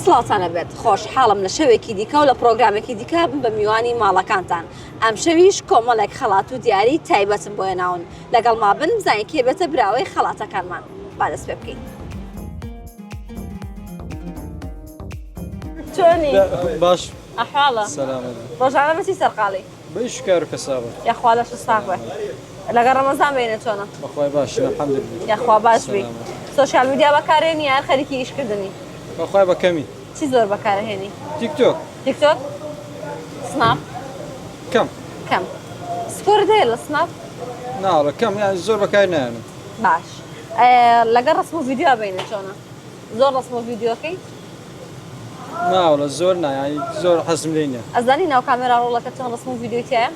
سڵاتانە بێت خۆشحاڵم لە شەوێکی دیکە و لە پرۆگرامێکی دیکە بن بە میوانی ماڵەکانتان ئەم شەویش کۆمەڵێک خەڵات و دیاری تایبەتم بۆ هێناون لەگەڵ ما بن بزانین کێ بێتە براوەی خەڵاتەکانمان با دەست پێ بکەین. چۆنی؟ باش ئەحواڵە؟ سەلامەت ڕۆژانە بەچی سەرقاڵی؟ بەیشکار و کەسابە یاخوا لەش ساق بێ لەگەڵ ڕەمەزان بینە چۆنە؟ بەخوای باشن الحەمدولله یاخوا باش بی سۆشیال میدیا بەکارهێنی یان خەریکی ئیشکردنی؟ بەخوای بە کەمی چی زۆر بەکارهێنی؟ تیکتۆک تیکتۆک؟ سناپ؟ کەم کەم سکۆرت هەیە لە سناپ؟ ناڵە کەم یان زۆر بەکار نایەنم باش لەگەڵ ڕسم و ڤیدیۆ بینە چۆنە؟ زۆر ڕسم و ڤیدیۆکەی؟ ناوڵە زۆر نایانی زۆر حەزم لێ نییە ئەزانی ناو کامێرا ڕۆڵەکە چەند ڕسم و ڤیدیۆی تایە؟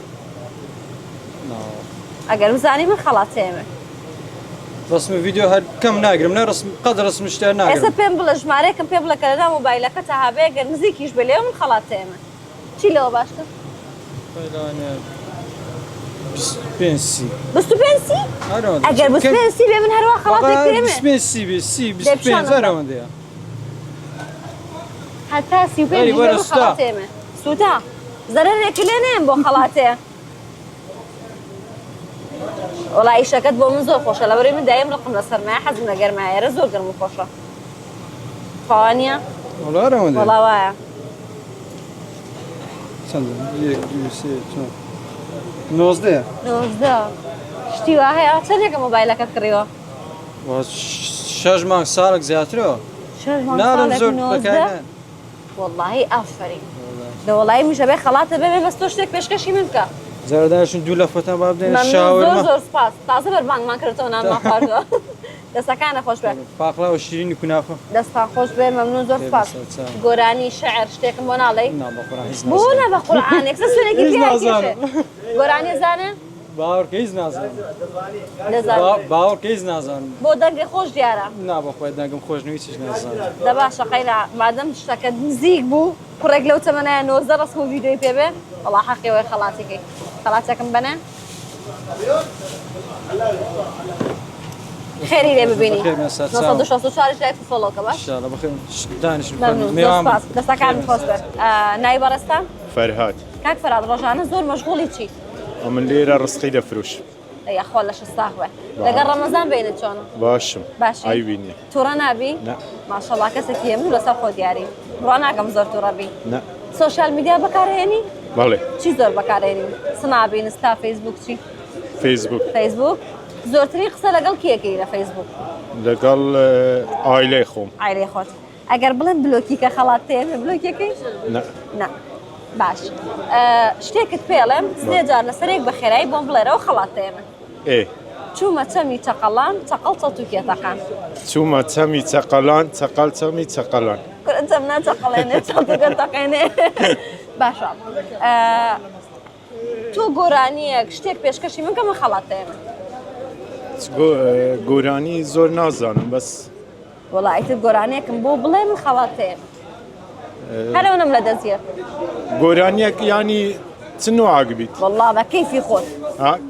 ناوە ئەگەر بزانی من خەڵات تێمە ڕسم ڤیدیۆ هەر کەم ناگرم نە قەد ڕسم شتێ ئێستا ناگرم پێم بڵە ژمارەیەکم پێ بڵە کە لەدا مۆبایلەکە تا هەبەیە گەر نزیکیش بێ لێ من خەڵات تێمە چی لەوە باشتر؟ پێنسی 25 ئەگەر 25 بێ من هەروە خەڵاتێک تێمە سی بێ سی 25 هەرەوەندەیە هەتا 35 بێ من خەڵات تێمە سووتا زەرەرێکی لێ نێم بۆ خەڵاتەیە وڵای ئیشەکەت بۆ من زۆر خۆشە لەبەرەوەی من دایم ڕقم لە سەرمایە حەزم لە گەرمایەرە زۆر گەرم و خۆشە خاوانیە؟ وەڵا هەرەوەندەیە وەڵا وایە چەندە؟ 1 2 3 4 نۆزدەیە 19 شتی وا هەیە چەندێکە مۆبایلەکەت کڕیوە؟ 6 مانگ ساڵێک زیاترەوە ناڵم زۆر بەکار وەڵڵاهی ئافرین لە وەڵایی میشە بێ خەڵاتە بێ بەس تۆ شتێک پێشکەشی من بکە زارداشن دوو لە فۆتان با بدەین زۆر شاورما زۆر سپاس تازە بەربانگمان کردەوە نانمان خواردووە دەستەکانە خۆش بێ پاقلا و شیرینی کونافە دەستان خۆش بێ مەمنون زۆر سپاس گۆرانی شەعر شتێکم بۆ ناڵێی بۆ نە بە قورعانێک سە سوێنێکی پێ گۆرانی زانە؟ باوەڕکە هیچ نازانم باوەڕکە هیچ نازانم بۆ دەنگی خۆش دیارە نا بەخوای دەنگم خۆش نووی چیش نازانم دە باشە قەیرا مادەم شتەکە نزیک بوو کوڕێک لەو تەمەنایە 19 ڕسم و ڤیدیۆی پێ بێ وەڵا حەقیەوەی خەڵاتێکی خەڵاتێکم بنە خێری لێ ببینی 1964 لای فۆڵۆکە باش انشاءالله بخیر دانش مەمنون سپاس دەستەکانم خۆش بێ نای بەڕێستان فەرهاد کاک فەرهاد ڕۆژانە زۆر مەشغوڵی چی؟ ئەمن لێرە ڕستقی دەفروش یاخوا لەش ساغ بێ لەگەڵ ڕەمەزان بینێت چۆنە؟ باشم باشی ئایبینی تووڕە نابی؟ نە ماشەڵڵا کەسێکی هێمن لەسەر خۆ دیاری ڕوا ناکەم زۆر تووڕە بی نە سۆشیال میدیا بەکارهێنی؟ بەڵێ چی زۆر بەکارهێنی؟ سنابی ئینستا فەیسبوک چی؟ فەیسبوک فەیسبوک زۆرتری قسە لەگەڵ کێکەی لە فەیسبوک؟ لەگەڵ ئایلەی خۆم ئایلەی خۆت ئەگەر بڵێن بلۆکی کە خەڵات تێمە بلۆکیەکەی؟ نە نە باش شتێکت پێڵێم سێ جار لەسەرێک بە خێرایی بۆم بڵێرەوە خەڵات تێمە ئێ چوومە چەمی چەقەڵان چەقەڵ چەتوکێتەکان چوومە چەمی چەقەلان چەقەڵ چەمی چەقەلان چەم ناچەقەڵێنێ چەتوکێتەقێنێ باشە تۆ گۆرانیەک شتێک پێشکەشی من کە من خەڵات تێمە گۆرانی زۆر نازانم بەس وەڵایتت گۆرانیەکم بۆ بڵێ من خەڵات تێمە هەرەوەنم لە دەزیە گۆرانیەک ینی چ نوعاگ بیت وەڵڵا بە کەیفی خۆت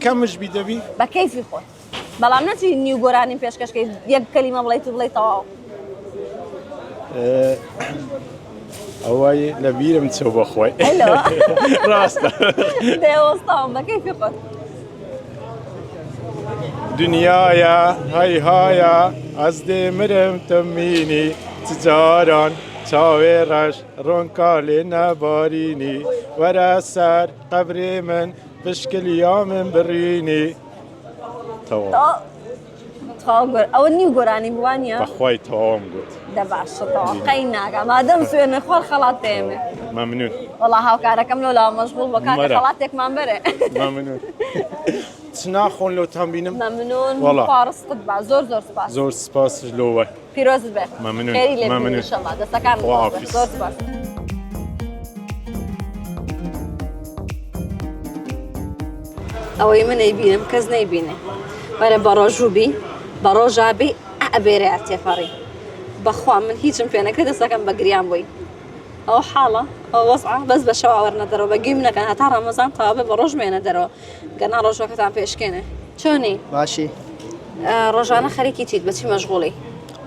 کەمش بی دەبی بە کەیفی خۆت بەڵام نەچی نیو گۆرانی پێشکەشکەی یەک کەلیمە بڵێیت و بڵێیت تەواو ئەوەی لە بیرم چۆ بەخۆی ڕاستە دێوەستاوم بە کەیفی خۆت دنیاە هەیهایە ئەس دێمرم تەمینی چجاران چاوێ ڕەش ڕۆنکا لێ نەبارینی وەرە سەر قەبرێ من پشکلیا من بڕینی ئەوە نیو گۆرانی بوانە بەخوای تەواوم گوت دە باشەوە قەی ناگە مادەم سوێنە خۆر خەڵات تێمێ مەمنون وەڵا هاوکارەکەم لەو لاوە مەشغوڵ بۆ کاکە خەڵاتێکمان بەرێ مەمنون چ ناخۆن لەوتان بینم مەمنون وەڵا خواڕستت با زۆر زۆر سپاس زۆر سپاسش لەوە پیرۆزت بێ مەمنون خێری لێ مەمنون ببینی ئینشەڵڵا دەستەکان خواحافیز. زۆر سپاس ئەوەی من نەیبینم کەس نەیبینێ وەرە بە ڕۆژووبی بە ڕۆژابی ئەبێرە تێفەڕی بەخوا من هیچم پێ نەکرێت دەستەکەم بە گریان بووی ئەو حاڵە ئەو وەزعە بەس بە شەوا وەرنە دەرەوە بە گوێم نەکەن هەتا ڕەمەزان تەواو بێ بە ڕۆژ مێنە دەرەوە گەنا ڕۆژەکەتان پێشکێنێ چۆنی؟ باشی ڕۆژانە خەریکی چیت بەچی مەشغوڵی؟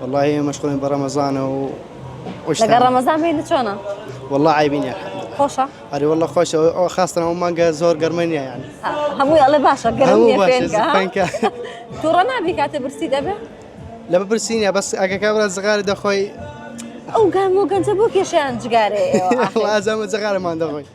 والله مشغولين برمضان وش لەگەڵ تاني؟ ڕەمەزان بینە چۆنە؟ والله عيبين يا الحمد خۆشە؟ لله والله خوش خاصة هم مانجا زور قرمانية يعني هەمووی ئەڵێ باشە گەرم هەموو نییە باشە، فێنکە فێنکە. تووڕە نابی کاتێ برسی دەبێ؟ لا ببرسينيا بس اجا كابرا زغار دخوي ئەو گام و گەنجە بۆ کێشیان جگارێ والله ازام زغار ما دخوي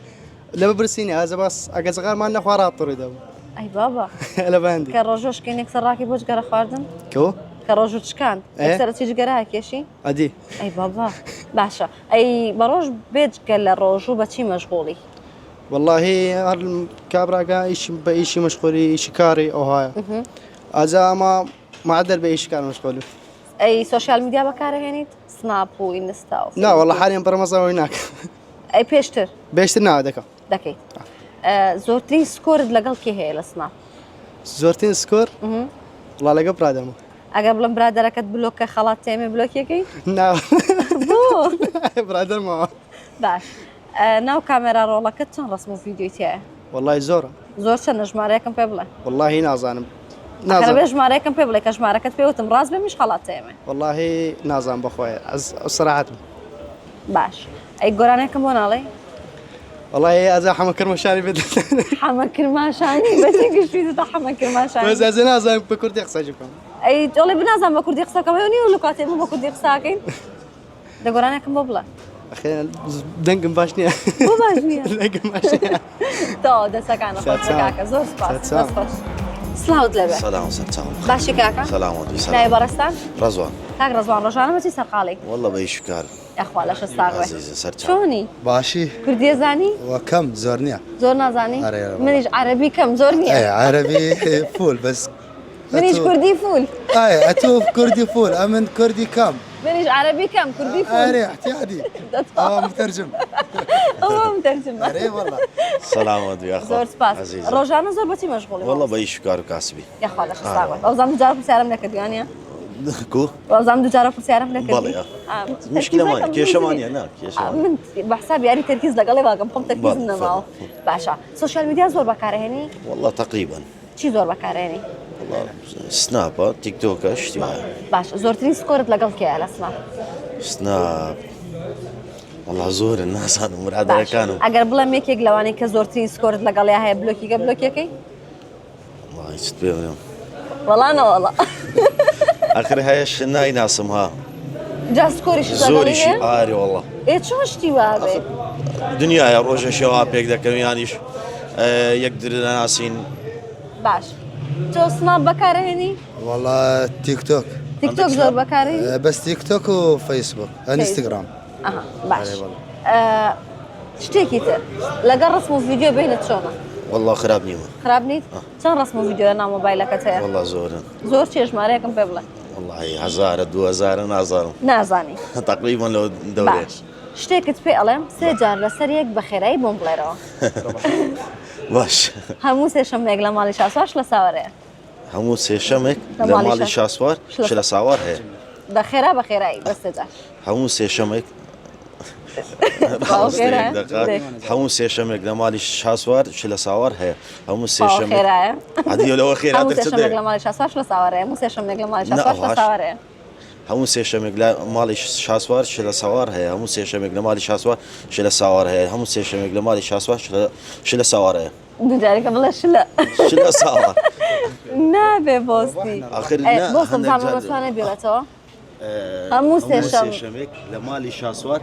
لا ببرسينيا هذا بس اجا زغار ما نخوا راطر دو ئەی بابا لا باندي کە ڕۆژۆشکێن یەکسەر ڕاکی بۆ جگەرە خواردن كو کە ڕۆژ و چکان ئێ؟ یەکسەرە چی جگەرە کێشی؟ ادي ئەی بابا باشە ئەی بەڕۆژ بێجگە لە ڕۆژ و بەچی مەشغوڵی؟ والله كابرا جا ايش بايش مشغولي ايش كاري او هاي هذا ما معدل بايش كان مشغولي ئەی سوۆشیال میدیا بەکارهێنیت؟ سناپ و ئینستا و لا والله حاليا برمضان هناك ئەی پێشتر بيشتر ناو دكا دەکەیت زۆرترین سکۆرت لەگەڵ کێ هەیە لە سناپ؟ زورتين سكور والله لقى برادر مو ئەگەر بڵم برادەرەکەت بلۆکە خەڵات تێمێ بلۆکیەکەی؟ ناو بۆ؟ برادر ما باش ناو کامێرا ڕۆڵەکەت چەند ڕسم و ڤیدیۆی تایە؟ والله زورة زۆر چەندە ژمارەیەکم پێ بڵێ؟ والله نازانم بێ نازانم ژمارەیەکم پێ بڵێ کە ژمارەکەت پێوتم ڕاست بێ میش خەڵات تێمێ والله نازانم بخويا صراحة باش ئەی گۆرانێکم بۆ ناڵێ؟ والله هذا حما كرمشاني بدل حەمە کرماشانی بەچی گشتیتە حەمە کرماشانی بس هذا نازانم بكردي قصة جبكم ئەی جۆڵێ بنازان بە کوردی قسەکەم نیو لە کاتێ بۆ کوردی قساکەین دە گۆرانێکم بۆ بڵێ أخي دنقم باشنيا بۆ باش نییە دنقم باشنيا تۆ دەسەکانە خۆش کاکە زۆر سپاس سلام. دەست خۆش سلااوت لەبێ سلام وسلام باشی کاکە سلام ودي نای سلام بەڕستان رضوان کاک ڕزوان ڕۆژانە مەچی سەرقاڵی والله بيش كار یاخوا لە شەستاڕێ عزيزي سرچا چۆنی باشي کوردیە زانی وكم زورنيا زۆر نازانی آره، آره. منیش عەربی کەم زۆر اي نییە عربي فول بس منیش کوردی فول اي اتوف كردي فول امن كردي كم منیش عەربی کەم کوردی فول اري احتيادي مترجم ئەوە متەرجمە اري والله سلام ودي يا زۆر اخو سپاس عزيزي ڕۆژانە زۆر بەچی مەشغوڵی والله بيش كار وكاسبي یاخوا لە شەستاڕێ ئەوزان دوجار پرسیارم نەکردوانە كو ئەوزان دوجارە پرسیارم نەکردی بەڵێ مشكلة ما كيشمانية نعم كيشمانية من بەحساب یاری تەرکیز لەگەڵی واگەم خۆم تەرکیز بەڵێ، نەماوە باشە سوۆشیال میدیا زۆر بەکارهێنی والله تقريبا چی زۆر بەکارهێنی والله سناب تيك توك اشتباه باش زۆرترین سکۆرت لەگەڵ کێیە لە سناپ سناب والله زور الناس هذا مراد باش كانوا ئەگەر بڵێم یەکێک لەوانەی کە زۆرترین سکۆرت لەگەڵیا هەیە بلۆکیگە بلۆکیەکەی والله يستبيهم وەڵانەوەڵە اخر هاي الشناي ناسمها جا سکۆریش زوري لەگەڵی شي هەیە آري والله ئێ چۆن شتی وابێ دنيا يا روجا شباب يقدر كميانيش يقدر ناسين باش تۆ سناپ بەکارهێنی والله تيك توك تیکتۆک زۆر بەکارهێنی بس تيك توك وفيسبوك انستغرام ئەها باش شتێکی تر لەگەڵ ڕسم و ڤیدیۆ بینت چۆنە والله خراب نيمه خراپ نیت چەند ڕسم و ڤیدیۆ ناو مۆبایلەکەت هەیە والله زور زۆر چێژمارەیەکم پێ بڵێ والله 1000 2000 نازارم نازانی تقريبا لو دوري باش شتێکت پێ ئەڵێم سێ جار لەسەر یەک بە خێرایی بۆم بڵێرەوە باش هەموو سێشەمێک لە ماڵی شاسواش لە ساوەرەیە همو سيشمك لمالي لمالي شاسوار شلا ساوار هي بە خێرا بە خێرایی بە سێ جار همو سيشمك همو سيشمك لمالي شاسوار شلا ساوار هي همو سيشمك خێرایە عادي لو خير هەموو هذا سێشەمێک تصدق لە ماڵی شاسواش لە ساوەرەیە هەموو سێشەمێک لە ماڵی شاسواش لە نەئەوەش. ساوەرەیە همو سيشمك لمالي شاسوار شلا ساوار هي همو سيشمك لمالي شاسوار شلا ساوار هي همو سيشمك لمالي شاسوار شلا ساوار هي دووجارێکە بڵێ شلە شلا ساوار نابێ بۆستی آخر بۆستم زانمەسوانە بێڵێتەوە هەموو سێشەم سيشمك لمالي شاسوار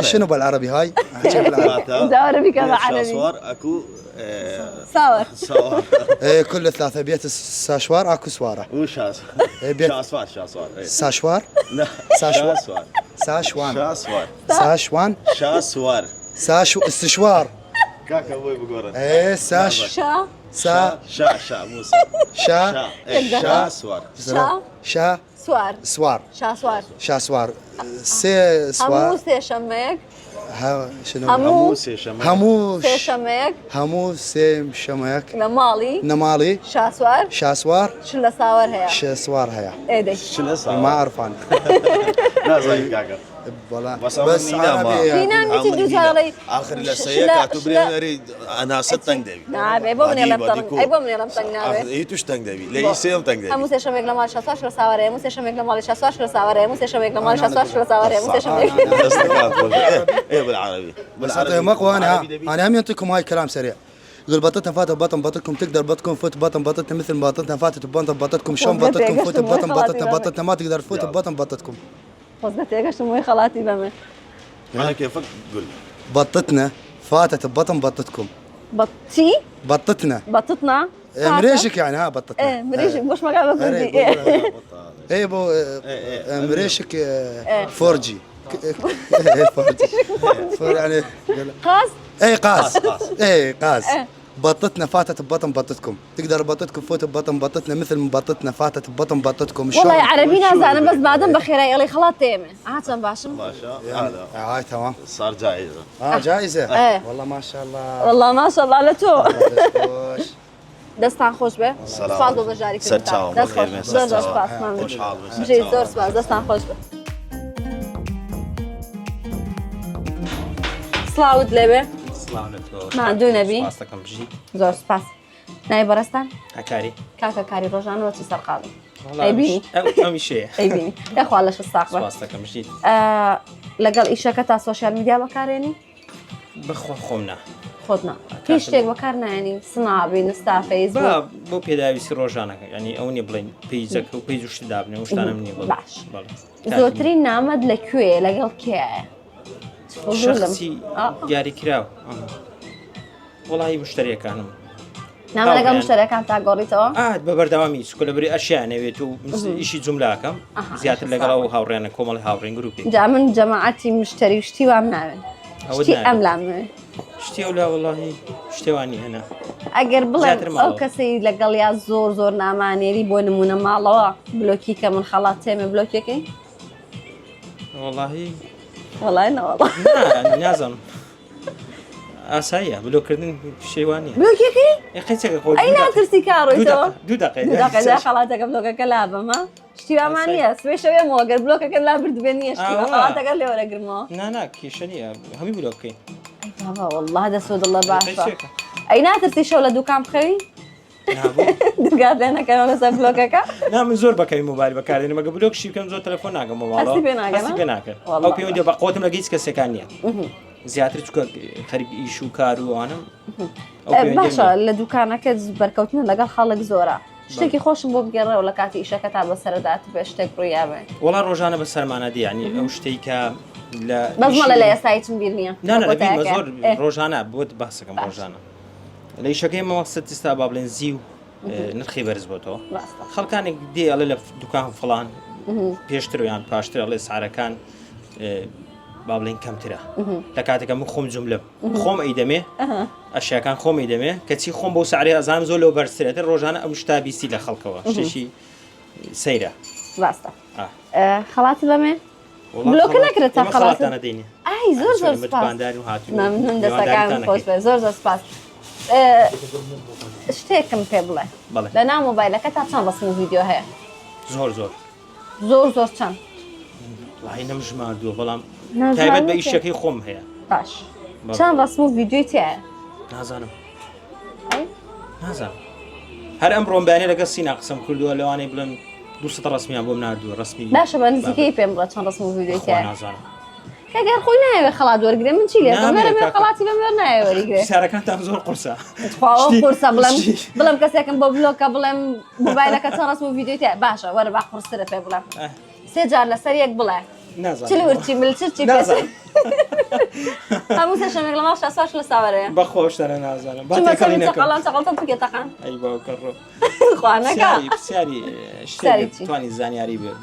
شنو بالعربي هاي احكي بالعربي عربي كذا عربي شاسوار اكو ساوەر ساوار كل ثلاثة بيت ساشوار اكو سوارة وشاس بيت شاسوار شاسوار ساشوار لا ساشوار. شاسوار ساشوان شاسوار ساشوان شاسوار استشوار كاكا ابوي بقول ايه ساش شا سا شا موسى شا شاسوار شا شا سوار سوار شاسوار شاسوار سي هەموو سوار سێشەمەیەک شنو هەموو همو سێشەمەیەک همو سيم شميك لە ماڵی نمالي شاسوار شاسوار ش لە ساوەر هەیە شسوار هيا ئێدەی شنو صار ما اعرف انا لا زين كاكا والله بس بس عربي فينا متي دوزاري آخر لسه كاتبين أنا ستن دبي نعم أيبو من يلمتن أيبو من يلمتن نعم إيه تشتن دبي ليه يسيم تن دبي موسى شمك لمال شاسواش لسواره موسى شمك لمال شاسواش لسواره موسى شمك لمال شاسواش لسواره موسى شمك إيه بالعربي بس أعطيه مقوى أنا هم يعطيكم هاي كلام سريع. يقول بطتنا فاتت بطن بطتكم تقدر بطتكم فوت بطن بطتنا مثل بطتنا فاتت ببطن بطتكم شلون بطتكم فوت ببطن بطتنا بطتنا ما تقدر تفوت ببطن بطتكم. قصدك ايش مو خالاتي بما أنا كيفك قول بطتنا فاتت ببطن بطتكم. بطي بطتنا بطتنا مريشك يعني ها بطتنا. ايه مريشك مش ما قاعد بقول دي ايه بو مريشك 4G يعني قاس ايه قاس ايه قاس بطتنا فاتت ببطن بطتكم تقدر بطتكم فوت ببطن بطتنا مثل ما بطتنا فاتت ببطن بطتكم والله عربينا زانا بس بعدين بخير يلي خلاص تيمه عاد باشم ما شاء هذا هاي تمام صار جائزة جائزة ايه والله ما شاء الله والله ما شاء الله لتو خوش دستان خوش به سلام. سپاس بۆ بەشداریکردنتان. سەرچاوم، دەست بەخێر خۆش. بێن، زۆر زۆر سەرچاوم. سپاس مەمنون. خۆشحاڵ بن، بژێ سەرچاوم. زۆر سپاس دەستان خۆش بێ. سڵاوت لێبێ ماندوو نەبی زۆر سپاس نای بەڕێستان هەکاری کاکە کاری ڕۆژانەوە چی سەرقاڵی ئەیبینی ئەمیشەیە ئەیبینی دەخوا لەش ساق بە سپاس دەکەم ژیت لەگەڵ ئیشەکە تا سۆشیال میدیا بەکارێنی بخوا خۆمنا خۆتنا هیچ شتێک بەکار نایێنی سنابی نستا فەیسبوک بۆ پێداویستی ڕۆژانەکە ینی ئەو نیە بڵین پیجەکە و پیج وشتی دابنێ و شتانم نییە باش زۆرترین نامەد لەکوێ لەگەڵ کێیە شخصی دیاریکراوە وڵی مشتریەکانم نامە لەگەڵ مشتەرەکان تا گۆڕیتەوە بە بەردەوامی چکە لە بری ئەشیانەوێت و ئیشی جوملاکەم زیاتر لەگەڵ ئەو هاوڕێنە کۆمەڵی هاوڕێن گروپی جا من جەماعەتی مشتری شتی وام ناوێن شتی ئەم لامێ شتی ئەو لا وڵی شتێوانی هەنا ئەگەر بڵێ زیاتر ئەو ماڵەوە. کەسی لەگەڵ یا زۆر نامانێری بۆ نمونە ماڵەوە بلۆکی کە من خەڵات تێمە بلۆکێکی وڵی وڵای نەوەڵە نازانم ئاساییە بلۆکردن شێوانیە بلۆکێکی قەچەکە خۆ ئەی ناترسی کاڕۆیتەوە دوو دقیقه خەڵاتەکە بلۆکەکە لابەمە شتی وامانە سوێشەوێمەوە گەر بلۆکەکە لا بردبێ نییە شتیوە خەڵاتەکە لێوەرەگرمەوە نانا کێشە نیە هەمی بلۆکەین بابا والله دەسۆ دڵە باشە ئەی ناترسی شەو لە دووکان بخەوی دوگات لێ نەکەنەوە لەسەر بلۆکەکە نا من زۆر بەکەی موبایل بەکاردێنم مەگە بلۆکشی بکەم زۆر تەلەفۆن ناگەم هەستی پێ ناگەن، پێ ناکرد والله. ئەو پێوەندی بە قوتم لە هیچ کەسێکان نییە زیاتر چکە خەریک ئیش و کار و ئەوانم ئەو پەیوەندیم باشە نییە. لە دوکانەکە بەرکەوتن لەگەڵ خەڵک زۆرە شتێکی خۆشم بۆ بگەڕێەوە لە کاتی ئیشەکە تا بەسەرەدات بێ شتێک ڕوویابێ وەڵا ڕۆژانە بە سەرمانەدی ینی ئەو شتێک کە لە بەزمەڵە لە ئێستایتم بیر نییە نانە لەبیمە زۆر ڕۆژانە بۆت باسەکەم ڕۆژانە لە ئیشەکەی مەوەقسەت ئستا با بڵێن زی و نرخی بەرز بۆتەوە خەڵکانێک دێ ئەڵێ لە دوکان فڵان پێشتر و یان پاشتر ئەڵێ سعرەکان با بڵێن کەمترە لە کاتێکە من خۆم جوملم خۆم ئەیدەمێ ئەشیاکان خۆم ئەیدەمێ کەچی خۆم بۆ سعری ئازانم زۆر لەو بەرزترێتە ڕۆژانە ئەم شتا بیستی لە خەڵکەوە شتێکی سەیرە ڕاستە خەڵاتی بەمێ بلۆکە نەکرێت تا خەڵات دەینێ ئای زۆر سپاس بانداری و هاتوو من دەستەکانم خۆش بێ زۆر سپاس شتێکم پێ بڵێ بەڵێ. لە ناو مۆبایلەکە تا چەند ڕسم و ڤیدیۆ هەیە زۆر زۆر چەند وای نەمژماردووە بەڵام نەژماردووە تایبەت بە کێ؟ ئیشەکەی خۆم هەیە باش بەڵێ. چەند ڕسم و ڤیدیۆی تایە نازانم ئەی نازانم هەر ئەم ڕۆمبیانێ لەگە سینا قسم کردووە لەوانەی بڵێن 200 ڕسمیان بۆم نردووە ڕسمی باشە بە نزیکەی پێم بڵێ چەند ڕسم و ڤیدیۆی خۆ تایە نازانم کەگەر خۆی نایەوێ خەڵات وەرگێ من چی لێ نامێ مەرە کاکە. خەڵاتی بەمێر نایە وەریگرێ سارەکانتان زۆر قورسە خواوە شتی- قورسە شتی. بڵێم کەسێکم بۆ بلۆکە بڵێم موبایلەکە چەند ڕسم و ڤیدیۆی تایە باشە وەرە با قورسرە پێ بڵێم سێ جار لەسەر یەک بڵێ نازانم چلی ورچی ملچی نازانم هەموو سێشەمێک لە ماڵ شاساش لە ساوەرەیە بەخۆشتانە نازانم با چی تێکەڵی مەسەڵ نەکەم چقەڵان چقەڵتان تکێتەقان ئەی باوکەڕۆ خوانەکە پرسیاری پرسیاری شتێک چی؟ توانی زانیاری بێ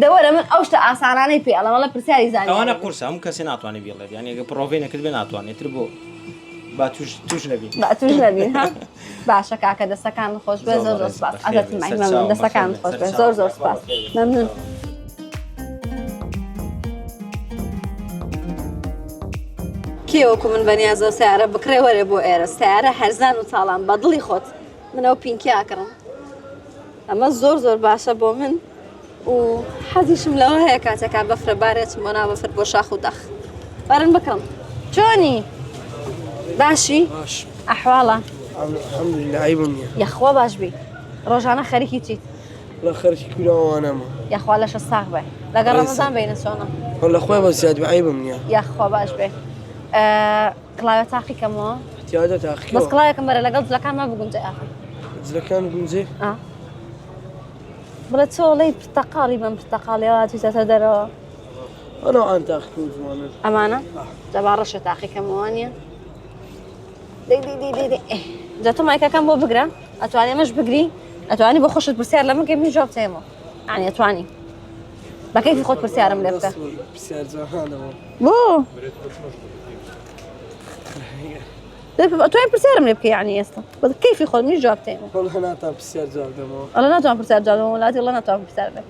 دەوەرە من ئەو شتە ئاسانانەی پێ ئەڵەمەڵە پرسیاری ئەوانە زانانی قورسە هەموو کەسێ ناتوانێت بێڵێت یعنی ئەگە پرۆڤی نەکرد بێ ناتوانێتتر بۆ با توش نەبی توش نەبین ها باشە کاکە دەستەکان خۆش بێ زۆر سپاس ئازەت مەمنون دەستەکان خۆش بێ زۆر سپاس مەمنون کێوەکو من بەنیازە سیارە بکرێ وەرێ بۆ ئێرە سیارە هەرزان و تاڵان بە دڵی خۆت منەوە پینکی ئاکڕم ئەمە زۆر باشە بۆ من و حەزیشم لەوە هەیە کاتێکا بەفرە بارێت مۆنا بەفر بۆ شاخ و دەخ بارن بکڕم چۆنی باشی باش ئەحواڵە الحمد لله عيب منيح یەخوا باش بی ڕۆژانە خەریکی چیت والله خرجت كل وانا ما یەخوا لەشە ساغ بێ لەگەڵ ڕەمەزان بینە چۆنە والله اخويا بس زاد عيب منيح یەخوا باش بێ کڵاوە تاقیکەمەوە احتياجات اخي بەس کڵاوێکم بەرە لەگەڵ جلەکان ما بگونجە ئاخر اذا كان يكون زي بڵێ چۆڵەی پرتەقاڵی بەم پرتەقاڵیەوە تویتەتە دەرەوە انا وعن تاخي كل زمان ئەمانە جەبا ڕەشە تاقیکەمەوە نییە دەی جا تۆ مایکەکەم بۆ بگرە ئەتوانی ئەمەش بگری ئەتوانی بۆ خۆشت پرسیار لە من کەمی جواب تێمەوە یعنی ئەتوانی بە کەیفی خۆت پرسیارم لێ بکە بسيار زمان بۆ توانین پرسیارم لێ بکە یعنی ئێستا بە کەیفی خۆت منی جواب تێمەوە والله انا تا بسيار زاد دمو ئەڵە ناتوان پرسیار جواب وڵاتی وڵا ناتوان پرسیار لێ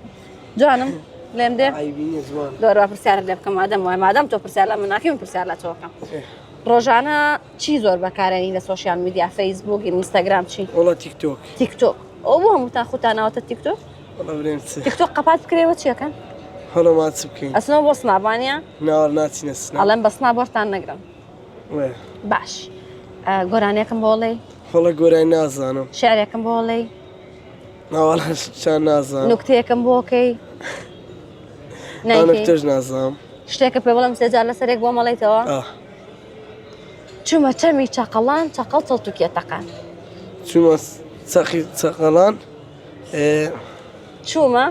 جوانم لێم دێ عيبين زمان دۆرە پرسیار لێ بکەم مادەم تۆ پرسیار لە من ناکەی من پرسیار لە تۆکەم ڕۆژانە چی زۆر بەکارێنی لە سۆشیال میدیا فەیسبوک ئینستاگرام چی والله تيك توك تیکتۆک ئەو بۆ هەمووتان خوتانەوەتە تیکتۆک والله برنسي تیکتۆک قەپات بکرێەوە چیەکەن والله ما تسبكين ئەسنەوە بۆ سنابانە نار ناتي نسنا ئەڵێم بە سنابۆرتان نەگرم وين باش گۆرانێکم بۆڵێ والله قوري نازانم شعرێکم بۆڵێ لا والله شان نازانم نوکتەیەکم بۆکەی انا نایکەی كتج نازام شتێکە پێ بڵم سێجار لەسەرێک بۆ مەڵێتەوە چوومە چەمی چاقەڵان چاقەڵ چەڵتوکێتەکان شو ساقي ساقلان چوومە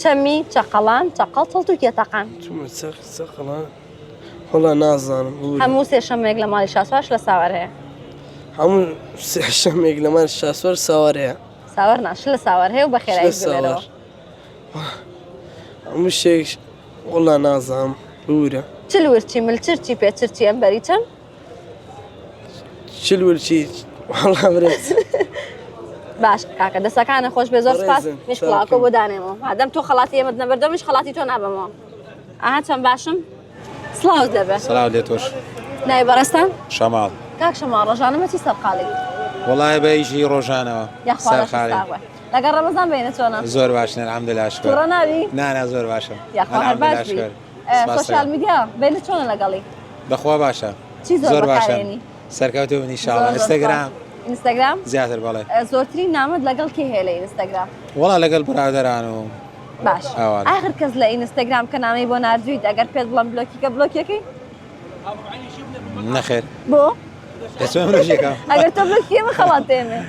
چەمی چاقەڵان چاقەڵ چەڵتوکێتەکان شو ساقي ساقلان والله نازانم هەموو سێشەمێک لە ماڵی شاسواش لە ساوار هەیە همون شمێک لە من شاسوەر ساوارەیە ساوار ناش لە ساوار هەیە و بە خێرایی بێرەوە هەموو شێک وڵا نازام بورە چل ورچی ملچرچی پێچرچی ئەمبەری چەند چل ورچی وڵا برێت باش کاکە دەستەکانە خۆش بێ زۆر سپاس ڕێزن، میش قڵاوەکە بۆ دانێمەوە مادەم تۆ خەڵاتی ئێمەت نەبەردەوە میش خەڵاتی تۆ نابەمەوە ئاها چەند باشم سڵاوت دەبێ سلام لێتۆش ناوی بەڕێستان شەماڵ کاک شەماڵ ڕۆژانەمە چی سەرقاڵی وڵای بەیژی ڕۆژانەوە یاخوا سەرخاڵی لەگەڵ ڕەمەزان بینە چۆنە زۆر باشن الحەمدلله شکر تووڕە ناوی نانا زۆر باشە یاخوا هەر باش بی سۆشیال میدیا بینە چۆنە لەگەڵی بەخوا باشە چی زۆر بەکارێنی سەرکەوتوبنی ئینشاڵڵا ئینستاگرام ئینستاگرام زیاتر بەڵێ زۆرترین نامت لەگەڵ کێ هەیە لە ئینستاگرام وڵا لەگەڵ برادەران و باش ئاخر کەس لە ئینستاگرام کە نامی بۆ نردویت ئەگەر پێت بڵم بلۆکیکە بلۆکیەکەی نەخێر بۆ دەچمە مرۆژێکە ئەگەر تۆ بلۆکی ئێمە خەڵات تێمێ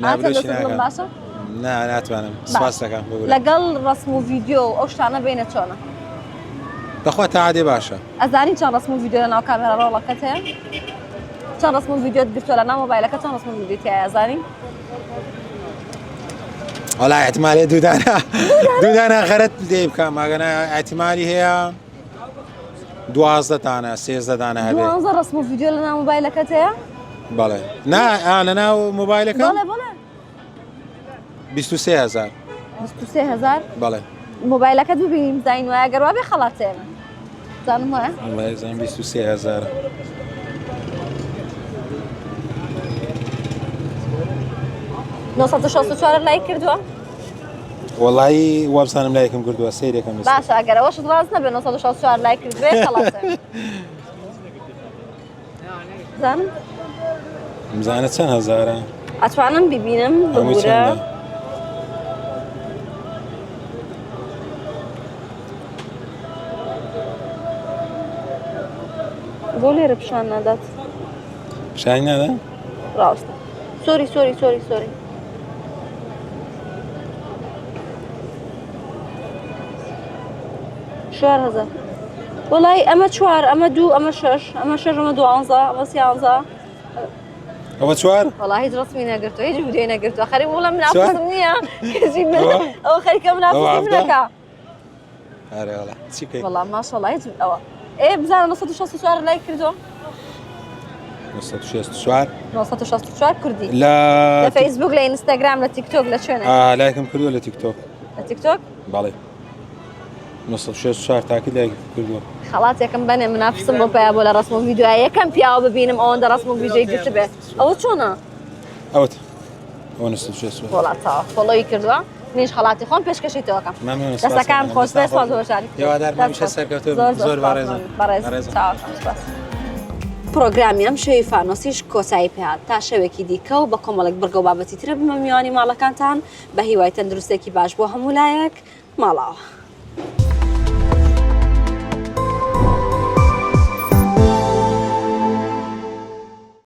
نابلۆشی بڵم ناکەم. باشە ناتوانم سپاس دەکەم ببورە لەگەڵ ڕسم و ڤیدیۆ ئەو شتانە بینە چۆنە بەخوا تاعادێ باشە ئەزانی چەند ڕسم و ڤیدیۆ لە ناو کامێرا ڕۆڵەکەت هەیە چەند ڕسم و ڤیدیۆت گرتووە لە ناو مۆبایلەکە چەند ڕسم و ڤیدیۆت هەیە ئەزانی وڵا احتیمالێ دوودانە خەرت دێ بکەم ئەگەنە احتیمالی هەیە 12 دانە 13 دانە هەبێ 12 ڕسم و ڤیدیۆ لە ناو مۆبایلەکەت هەیە بەڵێ لە ناو مۆبایلەکە بەڵێ بەڵێ 23,000 23,000 بەڵێ مۆبایلەکەت ببینیم زین وایە گەر وابێ خەڵات تێمە زانم وایە والله زين 23,000 964 لایک کردووە والله وابزانم لایکم کردووە سیرێکم باشە ئەگەر ئەوەشت ڕاست نەبێ 964 لایک کردوێ خەڵات تێمە زانم مزانە چەند هەزارە ئەتوانم ببینم هەمووی ببوورە چەندە بۆ لێرە پیشان نادات شای نادا ڕاستە سۆری 4,000 وڵای ئەمە 4 ئەمە 2 ئەمە 6 ئەمە 6 ئەمە 12 ئەمە 13 ئەوە چوار والله هیچ ڕسمی نەگرتووە هیچ ڤیدیۆی نەگرتووە خەری وڵام منافسم نییە کەسی ئەوە خەریکە منافسی منەکە ئەرێ وڵا چی بکەیت وەڵام ماشەڵڵا هیچ ئەوە ئێ بزانە 964 لایک کردووە 964 964 کوردی لە لە فەیسبوک لە ئینستاگرام لە تیکتۆک لە شوێنە لایکم کردووە لە تیکتۆک لە تیکتۆک بەڵێ 964 تاکی لایک کردووە خەڵاتێکم بەنێ منافسم بۆ پیا بۆ لە ڕسم و ڤیدیۆ یەکەم پیاوە ببینم ئەوەندە ڕسم و ڤیدیۆی گرت بێ ئەوە چۆنە ئەوت ئەوە 964 وڵات تاوە فۆڵۆی کردووە نیش خەڵاتی خۆم پێشکەشی تۆکەم ممنون، سپاس. دەستەکان خۆش بێ سپاس بۆشاری هیوادارم هەمیشە سەرکەوتوو بن. زۆر بەڕێزم. بەڕێز پرۆگرامی ئەم شەوی فانۆسیش کۆتایی پێهات تا شەوێکی دیکە و بە کۆمەڵێک بڕگە و بابەتی ترە بمە میوانی ماڵەکانتان بە هیوای تەندروستێکی باش بۆ هەموو لایەک ماڵاوە.